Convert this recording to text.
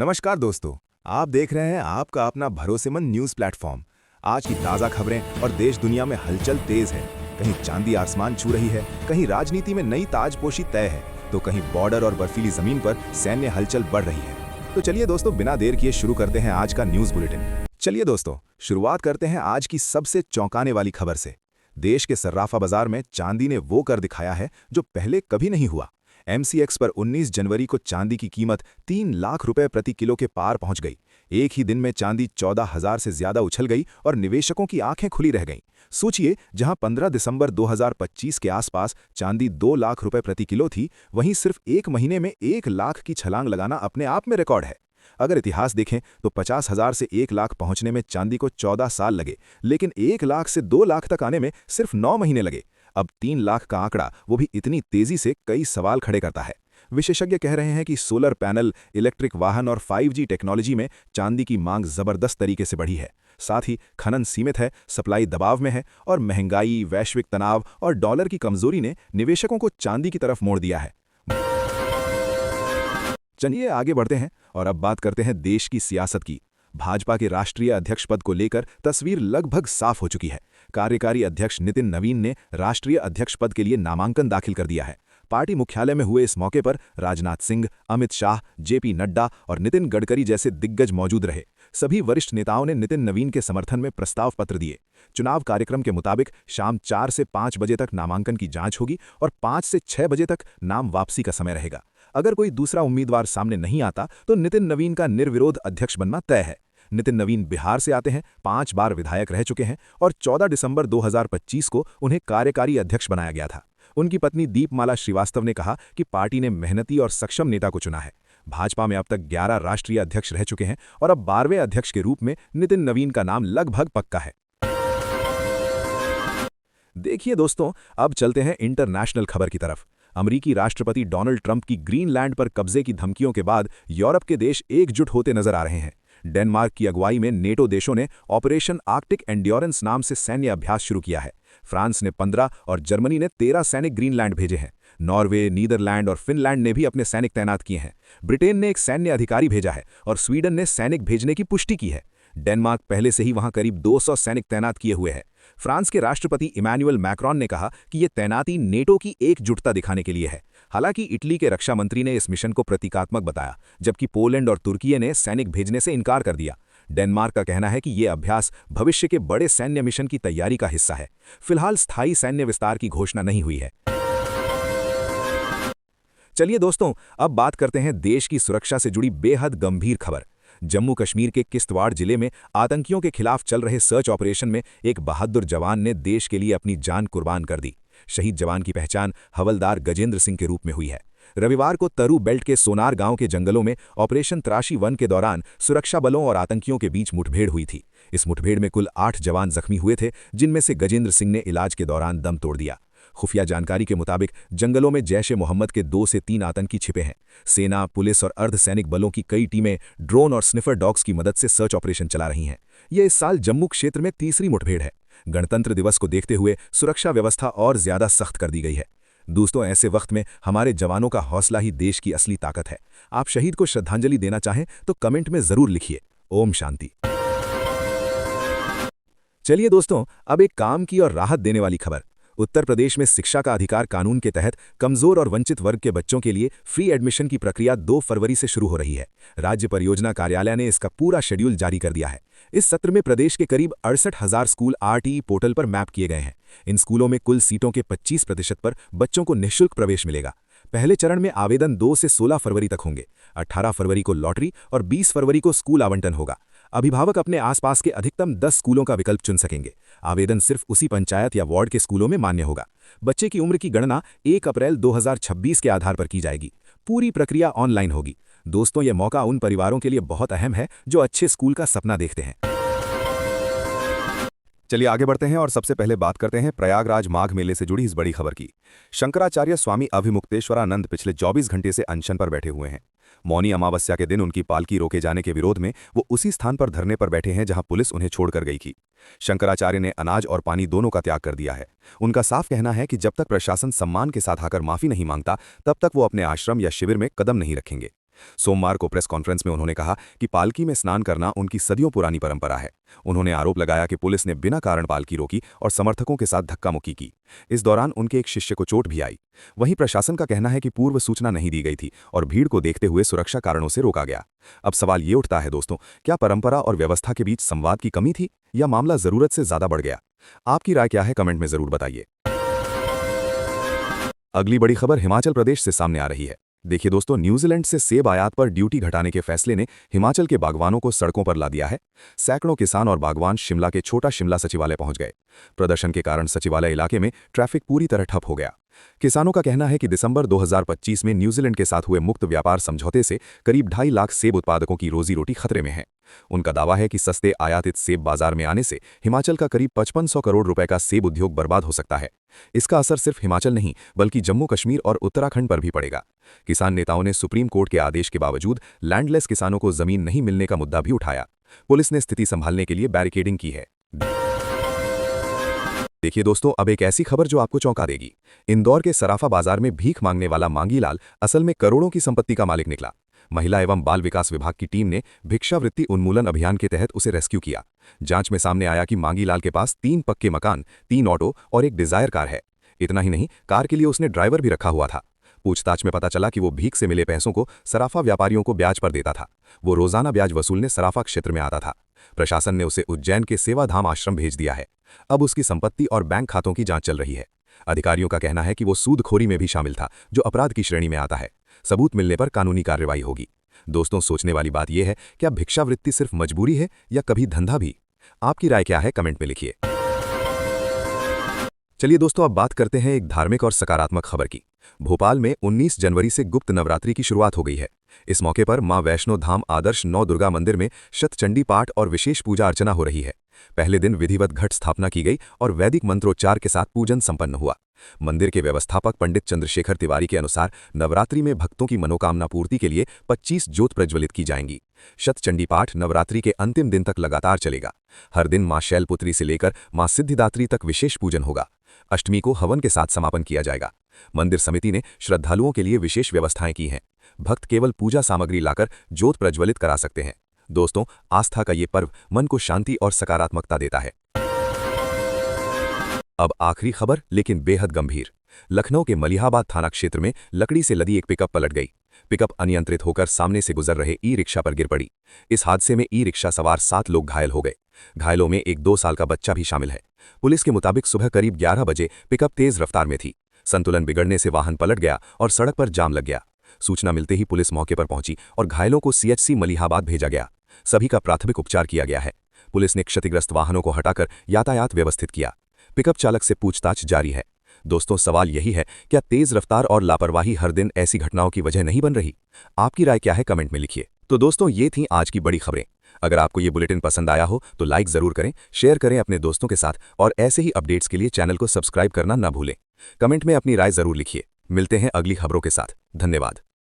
नमस्कार दोस्तों, आप देख रहे हैं आपका अपना भरोसेमंद न्यूज़ प्लेटफॉर्म। आज की ताज़ा खबरें और देश दुनिया में हलचल तेज है। कहीं चांदी आसमान छू रही है, कहीं राजनीति में नई ताजपोशी तय है, तो कहीं बॉर्डर और बर्फीली जमीन पर सैन्य हलचल बढ़ रही है। तो चलिए दोस्तों, बिना देर किए शुरू करते हैं आज का न्यूज़ बुलेटिन। चलिए दोस्तों, शुरुआत करते हैं आज की सबसे चौंकाने वाली खबर से। देश के सर्राफा बाजार में चांदी ने वो कर दिखाया है जो पहले कभी नहीं हुआ। MCX पर 19 जनवरी को चांदी की कीमत 3 लाख रुपए प्रति किलो के पार पहुंच गई। एक ही दिन में चांदी 14,000 से ज्यादा उछल गई और निवेशकों की आंखें खुली रह गईं। सोचिए, जहां 15 दिसंबर 2025 के आसपास चांदी 2 लाख रुपए प्रति किलो थी, वहीं सिर्फ एक महीने में 1 लाख की छलांग लगाना अपने आप में रिकॉर्ड है। अगर इतिहास देखें तो 50,000 से 1 लाख पहुंचने में चांदी को 14 साल लगे, लेकिन 1 लाख से 2 लाख तक आने में सिर्फ 9 महीने लगे। अब 3 लाख का आंकड़ा, वो भी इतनी तेजी से, कई सवाल खड़े करता है। विशेषज्ञ कह रहे हैं कि सोलर पैनल, इलेक्ट्रिक वाहन और 5G टेक्नोलॉजी में चांदी की मांग जबरदस्त तरीके से बढ़ी है। साथ ही खनन सीमित है, सप्लाई दबाव में है और महंगाई, वैश्विक तनाव और डॉलर की कमजोरी ने निवेशकों को चांदी की तरफ मोड़ दिया है। चलिए आगे बढ़ते हैं और अब बात करते हैं देश की सियासत की। भाजपा के राष्ट्रीय अध्यक्ष पद को लेकर तस्वीर लगभग साफ हो चुकी है। कार्यकारी अध्यक्ष नितिन नवीन ने राष्ट्रीय अध्यक्ष पद के लिए नामांकन दाखिल कर दिया है। पार्टी मुख्यालय में हुए इस मौके पर राजनाथ सिंह, अमित शाह, JP नड्डा और नितिन गडकरी जैसे दिग्गज मौजूद रहे। सभी वरिष्ठ नेताओं ने नितिन नवीन के समर्थन में प्रस्ताव पत्र दिए। चुनाव कार्यक्रम के मुताबिक शाम 4 से 5 बजे तक नामांकन की जांच होगी और 5 से 6 बजे तक नाम वापसी का समय रहेगा। अगर कोई दूसरा उम्मीदवार सामने नहीं आता तो नितिन नवीन का निर्विरोध अध्यक्ष बनना तय है। नितिन नवीन बिहार से आते हैं, 5 बार विधायक रह चुके हैं और 14 दिसंबर 2025 को उन्हें कार्यकारी अध्यक्ष बनाया गया था। उनकी पत्नी दीपमाला श्रीवास्तव ने कहा कि पार्टी ने मेहनती और सक्षम नेता को चुना है। भाजपा में अब तक 11 राष्ट्रीय अध्यक्ष रह चुके हैं और अब 12वें अध्यक्ष के रूप में नितिन नवीन का नाम लगभग पक्का है। देखिए दोस्तों, अब चलते हैं इंटरनेशनल खबर की तरफ। अमेरिकी राष्ट्रपति डोनाल्ड ट्रंप की ग्रीनलैंड पर कब्जे की धमकियों के बाद यूरोप के देश एकजुट होते नजर आ रहे हैं। डेनमार्क की अगुवाई में नेटो देशों ने ऑपरेशन आर्कटिक एंड्योरेंस नाम से सैन्य अभ्यास शुरू किया है। फ्रांस ने 15 और जर्मनी ने 13 सैनिक ग्रीनलैंड भेजे हैं। नॉर्वे, नीदरलैंड और फिनलैंड ने भी अपने सैनिक तैनात किए हैं। ब्रिटेन ने एक सैन्य अधिकारी भेजा है और स्वीडन ने सैनिक भेजने की पुष्टि की है। डेनमार्क पहले से ही वहां करीब 200 सैनिक तैनात किए हुए है। फ्रांस के राष्ट्रपति इमैनुअल मैक्रॉन ने कहा कि ये तैनाती नेटो की एकजुटता दिखाने के लिए है। हालांकि इटली के रक्षा मंत्री ने इस मिशन को प्रतीकात्मक बताया, जबकि पोलैंड और तुर्की ने सैनिक भेजने से इनकार कर दिया। डेनमार्क का कहना है कि ये अभ्यास भविष्य के बड़े सैन्य मिशन की तैयारी का हिस्सा है। फिलहाल स्थायी सैन्य विस्तार की घोषणा नहीं हुई है। चलिए दोस्तों, अब बात करते हैं देश की सुरक्षा से जुड़ी बेहद गंभीर खबर। जम्मू कश्मीर के किश्तवाड़ जिले में आतंकियों के खिलाफ चल रहे सर्च ऑपरेशन में एक बहादुर जवान ने देश के लिए अपनी जान कुर्बान कर दी। शहीद जवान की पहचान हवलदार गजेंद्र सिंह के रूप में हुई है। रविवार को तरु बेल्ट के सोनार गांव के जंगलों में ऑपरेशन त्राशी वन के दौरान सुरक्षा बलों और आतंकियों के बीच मुठभेड़ हुई थी। इस मुठभेड़ में कुल 8 जवान जख्मी हुए थे, जिनमें से गजेंद्र सिंह ने इलाज के दौरान दम तोड़ दिया। खुफिया जानकारी के मुताबिक जंगलों में जैश-ए-मोहम्मद के 2 से 3 आतंकी छिपे हैं। सेना, पुलिस और अर्धसैनिक बलों की कई टीमें ड्रोन और स्निफर डॉग्स की मदद से सर्च ऑपरेशन चला रही हैं। यह इस साल जम्मू क्षेत्र में तीसरी मुठभेड़ है। गणतंत्र दिवस को देखते हुए सुरक्षा व्यवस्था और ज्यादा सख्त कर दी गई है। दोस्तों, ऐसे वक्त में हमारे जवानों का हौसला ही देश की असली ताकत है। आप शहीद को श्रद्धांजलि देना चाहें तो कमेंट में जरूर लिखिए। ओम शांति। चलिए दोस्तों, अब एक काम की और राहत देने वाली खबर। उत्तर प्रदेश में शिक्षा का अधिकार कानून के तहत कमजोर और वंचित वर्ग के बच्चों के लिए फ्री एडमिशन की प्रक्रिया 2 फरवरी से शुरू हो रही है। राज्य परियोजना कार्यालय ने इसका पूरा शेड्यूल जारी कर दिया है। इस सत्र में प्रदेश के करीब 68,000 स्कूल RTE पोर्टल पर मैप किए गए हैं। इन स्कूलों में कुल सीटों के 25% पर बच्चों को निःशुल्क प्रवेश मिलेगा। पहले चरण में आवेदन 2 से 16 फरवरी तक होंगे। 18 फरवरी को लॉटरी और 20 फरवरी को स्कूल आवंटन होगा। अभिभावक अपने आसपास के अधिकतम 10 स्कूलों का विकल्प चुन सकेंगे। आवेदन सिर्फ उसी पंचायत या वार्ड के स्कूलों में मान्य होगा। बच्चे की उम्र की गणना 1 अप्रैल 2026 के आधार पर की जाएगी। पूरी प्रक्रिया ऑनलाइन होगी। दोस्तों, यह मौका उन परिवारों के लिए बहुत अहम है जो अच्छे स्कूल का सपना देखते हैं। चलिए आगे बढ़ते हैं और सबसे पहले बात करते हैं प्रयागराज माघ मेले से जुड़ी इस बड़ी खबर की। शंकराचार्य स्वामी अभिमुक्तेश्वरानंद पिछले 24 घंटे से अनशन पर बैठे हुए हैं। मौनी अमावस्या के दिन उनकी पालकी रोके जाने के विरोध में वो उसी स्थान पर धरने पर बैठे हैं जहां पुलिस उन्हें छोड़कर गई थी। शंकराचार्य ने अनाज और पानी दोनों का त्याग कर दिया है। उनका साफ कहना है कि जब तक प्रशासन सम्मान के साथ आकर माफी नहीं मांगता, तब तक वो अपने आश्रम या शिविर में कदम नहीं रखेंगे। सोमवार को प्रेस कॉन्फ्रेंस में उन्होंने कहा कि पालकी में स्नान करना उनकी सदियों पुरानी परंपरा है। उन्होंने आरोप लगाया कि पुलिस ने बिना कारण पालकी रोकी और समर्थकों के साथ धक्का-मुक्की की। इस दौरान उनके एक शिष्य को चोट भी आई। वहीं प्रशासन का कहना है कि पूर्व सूचना नहीं दी गई थी और भीड़ को देखते हुए सुरक्षा कारणों से रोका गया। अब सवाल ये उठता है दोस्तों, क्या परंपरा और व्यवस्था के बीच संवाद की कमी थी या मामला जरूरत से ज्यादा बढ़ गया? आपकी राय क्या है, कमेंट में जरूर बताइए। अगली बड़ी खबर हिमाचल प्रदेश से सामने आ रही है। देखिए दोस्तों, न्यूजीलैंड से सेब आयात पर ड्यूटी घटाने के फैसले ने हिमाचल के बागवानों को सड़कों पर ला दिया है। सैकड़ों किसान और बागवान शिमला के छोटा शिमला सचिवालय पहुंच गए। प्रदर्शन के कारण सचिवालय इलाके में ट्रैफिक पूरी तरह ठप हो गया। किसानों का कहना है कि दिसंबर 2025 में न्यूजीलैंड के साथ हुए मुक्त व्यापार समझौते से करीब 2.5 लाख सेब उत्पादकों की रोजी रोटी खतरे में है। उनका दावा है कि सस्ते आयातित सेब बाजार में आने से हिमाचल का करीब 5500 करोड़ रुपए का सेब उद्योग बर्बाद हो सकता है। इसका असर सिर्फ हिमाचल नहीं बल्कि जम्मू कश्मीर और उत्तराखंड पर भी पड़ेगा। किसान नेताओं ने सुप्रीम कोर्ट के आदेश के बावजूद लैंडलेस किसानों को जमीन नहीं मिलने का मुद्दा भी उठाया। पुलिस ने स्थिति संभालने के लिए बैरिकेडिंग की है। देखिए दोस्तों, अब एक ऐसी खबर जो आपको चौंका देगी। इंदौर के सराफा बाजार में भीख मांगने वाला मांगीलाल असल में करोड़ों की संपत्ति का मालिक निकला। महिला एवं बाल विकास विभाग की टीम ने भिक्षावृत्ति उन्मूलन अभियान के तहत उसे रेस्क्यू किया। जांच में सामने आया कि मांगीलाल के पास 3 पक्के मकान, 3 ऑटो और एक डिजायर कार है। इतना ही नहीं, कार के लिए उसने ड्राइवर भी रखा हुआ था। पूछताछ में पता चला कि वो भीख से मिले पैसों को सराफा व्यापारियों को ब्याज पर देता था। वो रोजाना ब्याज वसूलने सराफा क्षेत्र में आता था। प्रशासन ने उसे उज्जैन के सेवाधाम आश्रम भेज दिया है। अब उसकी संपत्ति और बैंक खातों की जांच चल रही है। अधिकारियों का कहना है कि वो सूदखोरी में भी शामिल था, जो अपराध की श्रेणी में आता है। सबूत मिलने पर कानूनी कार्रवाई होगी। दोस्तों, सोचने वाली बात यह है, क्या भिक्षावृत्ति सिर्फ मजबूरी है या कभी धंधा भी? आपकी राय क्या है, कमेंट में लिखिए। चलिए दोस्तों, अब बात करते हैं एक धार्मिक और सकारात्मक खबर की। भोपाल में 19 जनवरी से गुप्त नवरात्रि की शुरुआत हो गई है। इस मौके पर मां वैष्णो धाम आदर्श 9 दुर्गा मंदिर में शतचंडी पाठ और विशेष पूजा अर्चना हो रही है। पहले दिन विधिवत घट स्थापना की गई और वैदिक मंत्रोच्चार के साथ पूजन संपन्न हुआ। मंदिर के व्यवस्थापक पंडित चंद्रशेखर तिवारी के अनुसार नवरात्रि में भक्तों की मनोकामना पूर्ति के लिए 25 ज्योत प्रज्वलित की जाएंगी। शतचंडी पाठ नवरात्रि के अंतिम दिन तक लगातार चलेगा। हर दिन मां शैलपुत्री से लेकर मां सिद्धिदात्री तक विशेष पूजन होगा। अष्टमी को हवन के साथ समापन किया जाएगा। मंदिर समिति ने श्रद्धालुओं के लिए विशेष व्यवस्थाएं की हैं। भक्त केवल पूजा सामग्री लाकर ज्योत प्रज्वलित करा सकते हैं। दोस्तों, आस्था का ये पर्व मन को शांति और सकारात्मकता देता है। अब आखिरी खबर, लेकिन बेहद गंभीर। लखनऊ के मलिहाबाद थाना क्षेत्र में लकड़ी से लदी एक पिकअप पलट गई। पिकअप अनियंत्रित होकर सामने से गुजर रहे ई-रिक्शा पर गिर पड़ी। इस हादसे में ई-रिक्शा सवार 7 लोग घायल हो गए। घायलों में एक 2 साल का बच्चा भी शामिल है। पुलिस के मुताबिक सुबह करीब 11 बजे पिकअप तेज रफ्तार में थी। संतुलन बिगड़ने से वाहन पलट गया और सड़क पर जाम लग गया। सूचना मिलते ही पुलिस मौके पर पहुंची और घायलों को सीएचसी मलिहाबाद भेजा गया। सभी का प्राथमिक उपचार किया गया है। पुलिस ने क्षतिग्रस्त वाहनों को हटाकर यातायात व्यवस्थित किया। पिकअप चालक से पूछताछ जारी है। दोस्तों, सवाल यही है, क्या तेज रफ्तार और लापरवाही हर दिन ऐसी घटनाओं की वजह नहीं बन रही? आपकी राय क्या है, कमेंट में लिखिए। तो दोस्तों, ये थी आज की बड़ी खबरें। अगर आपको ये बुलेटिन पसंद आया हो तो लाइक जरूर करें, शेयर करें अपने दोस्तों के साथ और ऐसे ही अपडेट्स के लिए चैनल को सब्सक्राइब करना ना भूलें। कमेंट में अपनी राय जरूर लिखिए। मिलते हैं अगली खबरों के साथ। धन्यवाद।